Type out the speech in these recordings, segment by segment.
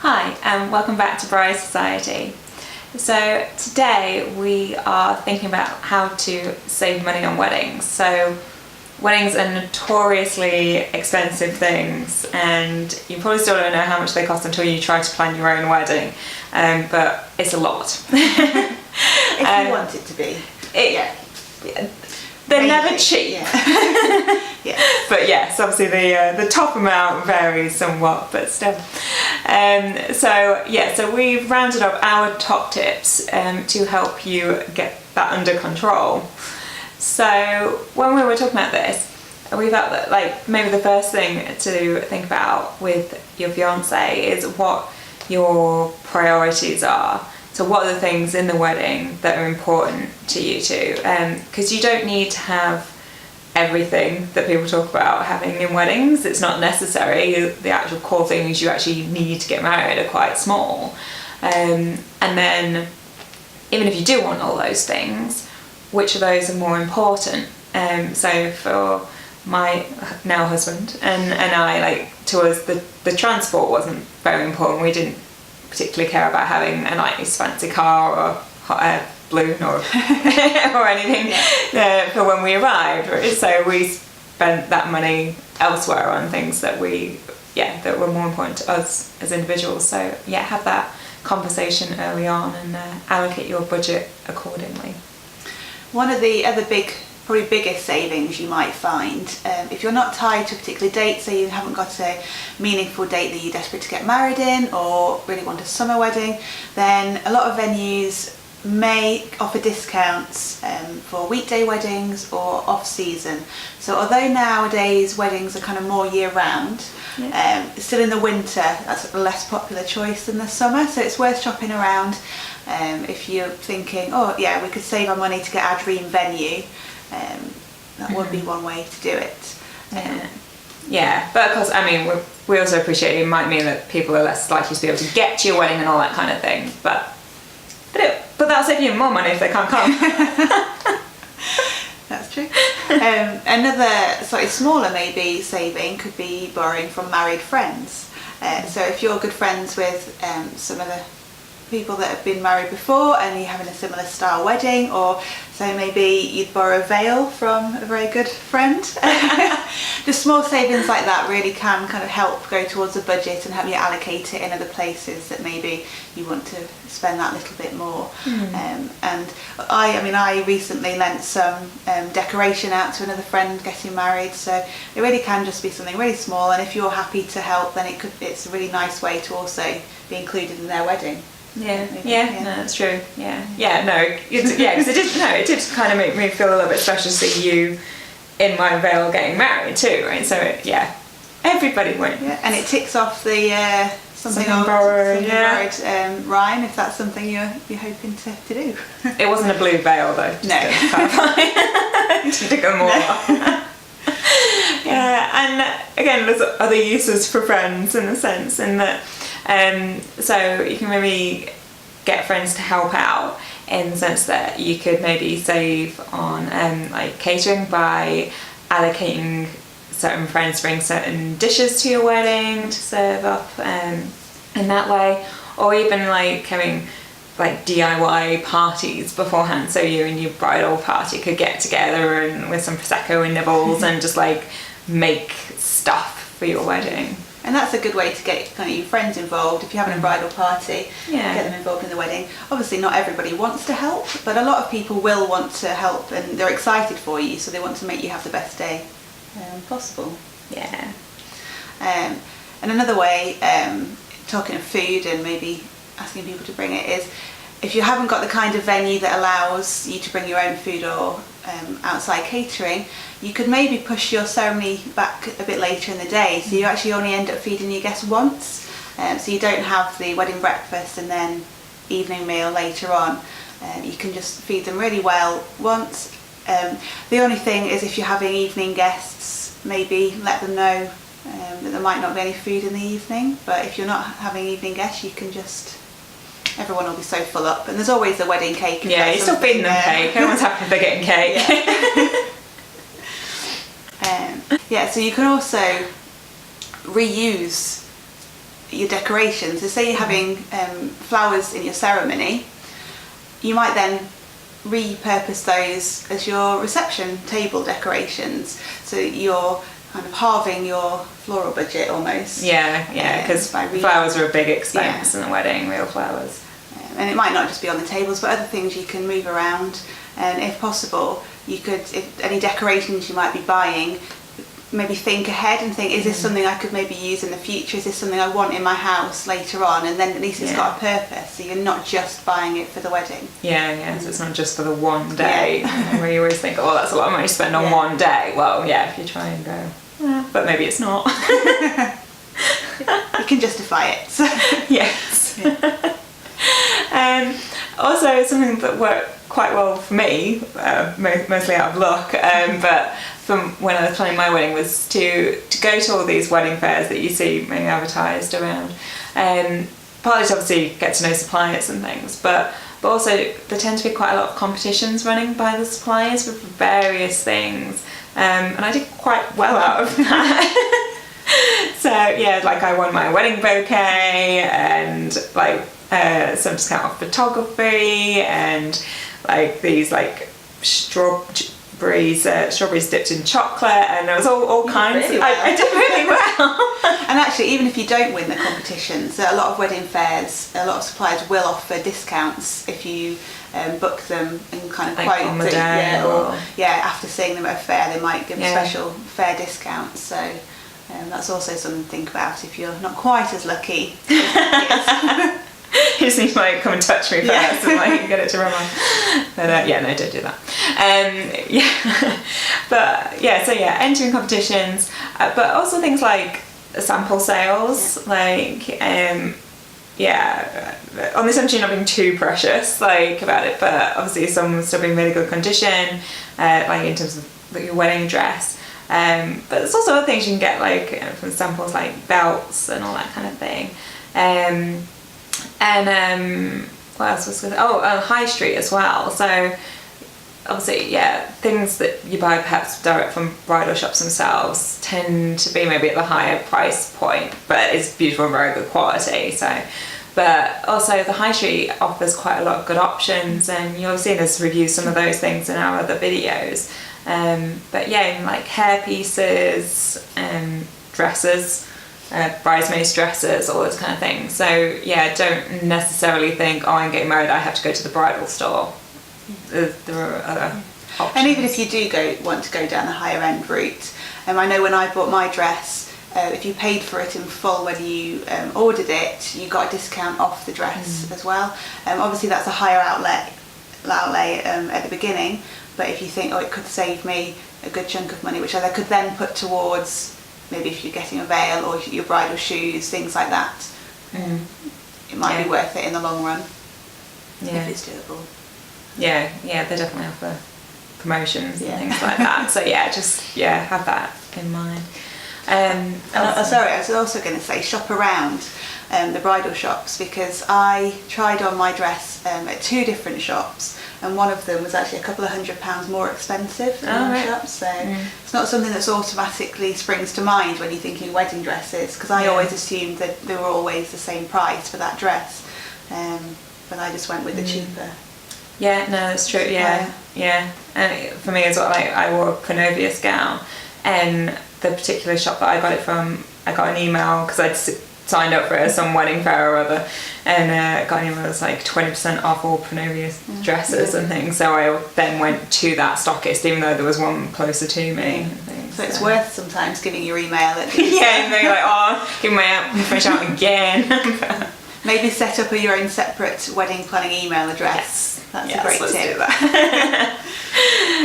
Hi and welcome back to Bride Society. So today we are thinking about how to save money on weddings. So weddings are notoriously expensive things and you probably still don't know how much they cost until you try to plan your own wedding, but it's a lot. If you want it to be. They're Maybe. never cheap. Yeah. Yeah. But yes, obviously the top amount varies somewhat, but still. So we've rounded up our top tips to help you get that under control. So when we were talking about this, we felt that like maybe the first thing to think about with your fiance is what your priorities are. So what are the things in the wedding that are important to you two? Because you don't need to have everything that people talk about having in weddings. It's not necessary. The actual core things you actually need to get married are quite small. And then even if you do want all those things, which of those are more important? So for my now husband and I, like to us the transport wasn't very important. We didn't particularly care about having a nice fancy car or hot air balloon or or anything for when we arrived. So we spent that money elsewhere on things that that were more important to us as individuals. So have that conversation early on and allocate your budget accordingly. One of the other probably biggest savings you might find, if you're not tied to a particular date, so you haven't got a meaningful date that you're desperate to get married in or really want a summer wedding, then a lot of venues may offer discounts for weekday weddings or off-season. So although nowadays weddings are kind of more year-round, still in the winter that's a less popular choice than the summer, so it's worth shopping around if you're thinking, we could save our money to get our dream venue. That would be one way to do it. But of course, I mean, we also appreciate it might mean that people are less likely to be able to get to your wedding and all that kind of thing, but that'll save you more money if they can't come. That's true. Another slightly smaller maybe saving could be borrowing from married friends. So if you're good friends with some of the people that have been married before and you're having a similar style wedding, or so maybe you'd borrow a veil from a very good friend. Just small savings like that really can kind of help go towards a budget and help you allocate it in other places that maybe you want to spend that little bit more. And I recently lent some decoration out to another friend getting married, so it really can just be something really small, and if you're happy to help then it's a really nice way to also be included in their wedding. No, that's true. It did kind of make me feel a little bit special to see you in my veil getting married too, right? So everybody went. Yeah, and it ticks off the something borrowed rhyme, if that's something you're hoping to do. It wasn't a blue veil though. No. To go more. And again, there's other uses for friends in the sense in that. So you can maybe get friends to help out in the sense that you could maybe save on like catering by allocating certain friends to bring certain dishes to your wedding to serve up in that way, or even like having like DIY parties beforehand, so you and your bridal party could get together and with some prosecco and nibbles and just like make stuff for your wedding. And that's a good way to get kind of your friends involved. If you're having a bridal party, get them involved in the wedding. Obviously not everybody wants to help, but a lot of people will want to help and they're excited for you, so they want to make you have the best day possible. Yeah. And another way, talking of food and maybe asking people to bring it, is if you haven't got the kind of venue that allows you to bring your own food or outside catering, you could maybe push your ceremony back a bit later in the day, so you actually only end up feeding your guests once, so you don't have the wedding breakfast and then evening meal later on. You can just feed them really well once. The only thing is, if you're having evening guests, maybe let them know that there might not be any food in the evening, but if you're not having evening guests, you can just, everyone will be so full up, and there's always a wedding cake. Yeah, you're still feeding them cake. Everyone's happy if they're getting cake. So you can also reuse your decorations. So say you're having flowers in your ceremony, you might then repurpose those as your reception table decorations. So you're kind of halving your floral budget almost. Yeah, because flowers are a big expense in a wedding, real flowers. And it might not just be on the tables, but other things you can move around. And if possible, you could, if any decorations you might be buying, maybe think ahead and think, is this something I could maybe use in the future? Is this something I want in my house later on? And then at least it's got a purpose, so you're not just buying it for the wedding. So it's not just for the one day, where you always think, oh, that's a lot of money to spend on one day. Well, if you try and go, but maybe it's not. You can justify it. So. Yes. Also, something that worked quite well for me, mostly out of luck, but from when I was planning my wedding, was to go to all these wedding fairs that you see maybe advertised around. Partly to obviously get to know suppliers and things, but also there tend to be quite a lot of competitions running by the suppliers with various things, and I did quite well out of that. So like I won my wedding bouquet and like some discount off photography and like these like strawberries dipped in chocolate, and there was all kinds. Really well. I did really well. And actually, even if you don't win the competitions, a lot of wedding fairs, a lot of suppliers will offer discounts if you book them and kind of like quote on the day, or after seeing them at a fair, they might give a special fair discount. So that's also something to think about if you're not quite as lucky. You just need to like come and touch me first and like get it to run on. But no, don't do that. But entering competitions, but also things like sample sales, like on the assumption you're not being too precious like about it, but obviously some still being really good condition, like in terms of your wedding dress. But there's also other things you can get like from samples, like belts and all that kind of thing. What else was good? High street as well. So obviously, things that you buy perhaps direct from bridal shops themselves tend to be maybe at the higher price point, but it's beautiful and very good quality. So, but also the high street offers quite a lot of good options, and you'll have seen us review some of those things in our other videos. But like hair pieces and dresses. Bridesmaids dresses, all those kind of things. So don't necessarily think, I'm getting married, I have to go to the bridal store. There are other options. And even if you do want to go down the higher end route, I know when I bought my dress, if you paid for it in full when you ordered it, you got a discount off the dress as well. Obviously that's a higher outlay at the beginning, but if you think, it could save me a good chunk of money, which I could then put towards maybe if you're getting a veil or your bridal shoes, things like that. It might be worth it in the long run if it's doable. They definitely offer promotions and things like that. So just have that in mind. Sorry, I was also going to say shop around the bridal shops, because I tried on my dress at 2 different shops, and one of them was actually a couple of £100 more expensive than the shops. So it's not something that's automatically springs to mind when you're thinking wedding dresses, because I always assumed that they were always the same price for that dress, but I just went with the cheaper. Yeah, no, that's true. And for me as well, like I wore a Pronovius gown, and the particular shop that I got it from, I got an email because I'd signed up for some wedding fair or other, and got an email that was like 20% off all Pronovius dresses and things. So I then went to that stockist, even though there was one closer to me. And things, so it's worth sometimes giving your email at the and being like, give my information out again. Maybe set up your own separate wedding planning email address. That's a great tip. Do that.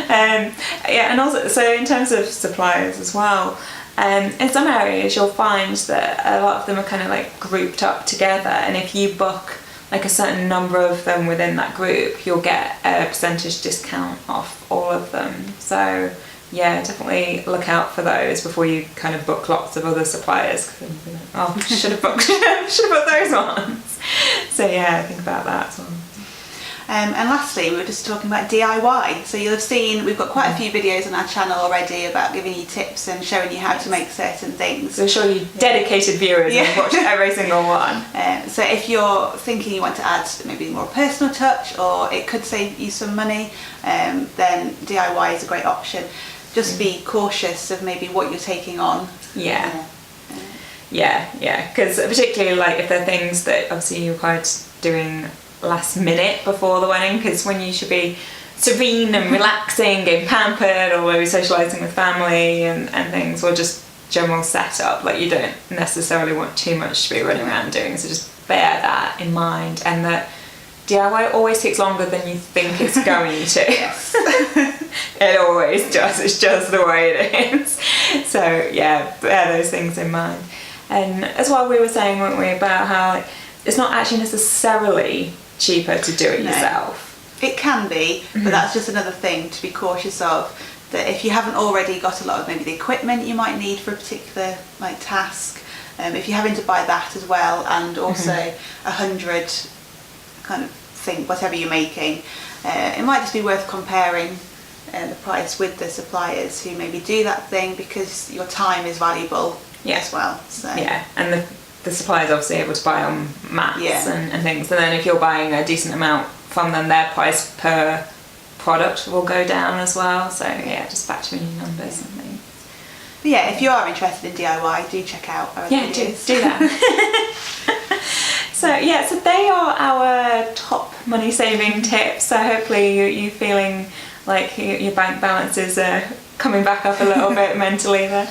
And also, so in terms of suppliers as well, in some areas you'll find that a lot of them are kind of like grouped up together, and if you book like a certain number of them within that group, you'll get a percentage discount off all of them. So definitely look out for those before you kind of book lots of other suppliers. Should have booked those ones. So think about that as well. And lastly, we were just talking about DIY. So you'll have seen we've got quite a few videos on our channel already about giving you tips and showing you how to make certain things. So show you dedicated viewers and watch every single one. So if you're thinking you want to add maybe more personal touch, or it could save you some money, then DIY is a great option. Just be cautious of maybe what you're taking on. Yeah, because particularly like if there are things that obviously you required doing last minute before the wedding, because when you should be serene and relaxing, getting pampered, or maybe socialising with family and things, or just general setup, like you don't necessarily want too much to be running around doing, so just bear that in mind, and that DIY always takes longer than you think it's going to. It always does, it's just the way it is. So yeah, bear those things in mind. And as well, we were saying, weren't we, about how like, it's not actually necessarily cheaper to do it yourself. It can be, but that's just another thing to be cautious of, that if you haven't already got a lot of maybe the equipment you might need for a particular like task, if you're having to buy that as well, and also 100 kind of thing, whatever you're making, it might just be worth comparing the price with the suppliers who maybe do that thing, because your time is valuable as well. So and the supplier's obviously able to buy on mats and things, and then if you're buying a decent amount from them, their price per product will go down as well. So just factor in your numbers and things. But if you are interested in DIY, do check out our videos. do that. So they are our top money saving tips. So hopefully you're feeling like your bank balances are coming back up a little bit mentally there.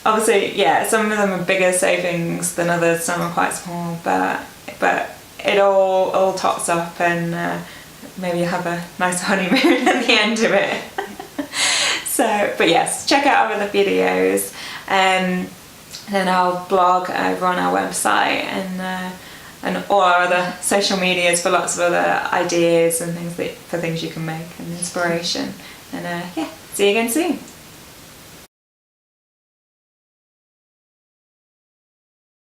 Obviously, some of them are bigger savings than others, some are quite small, but it all tops up, and maybe you have a nice honeymoon at the end of it. But yes, check out our other videos, and then our blog over on our website, and all our other social medias for lots of other ideas and things for things you can make and inspiration. And see you again soon.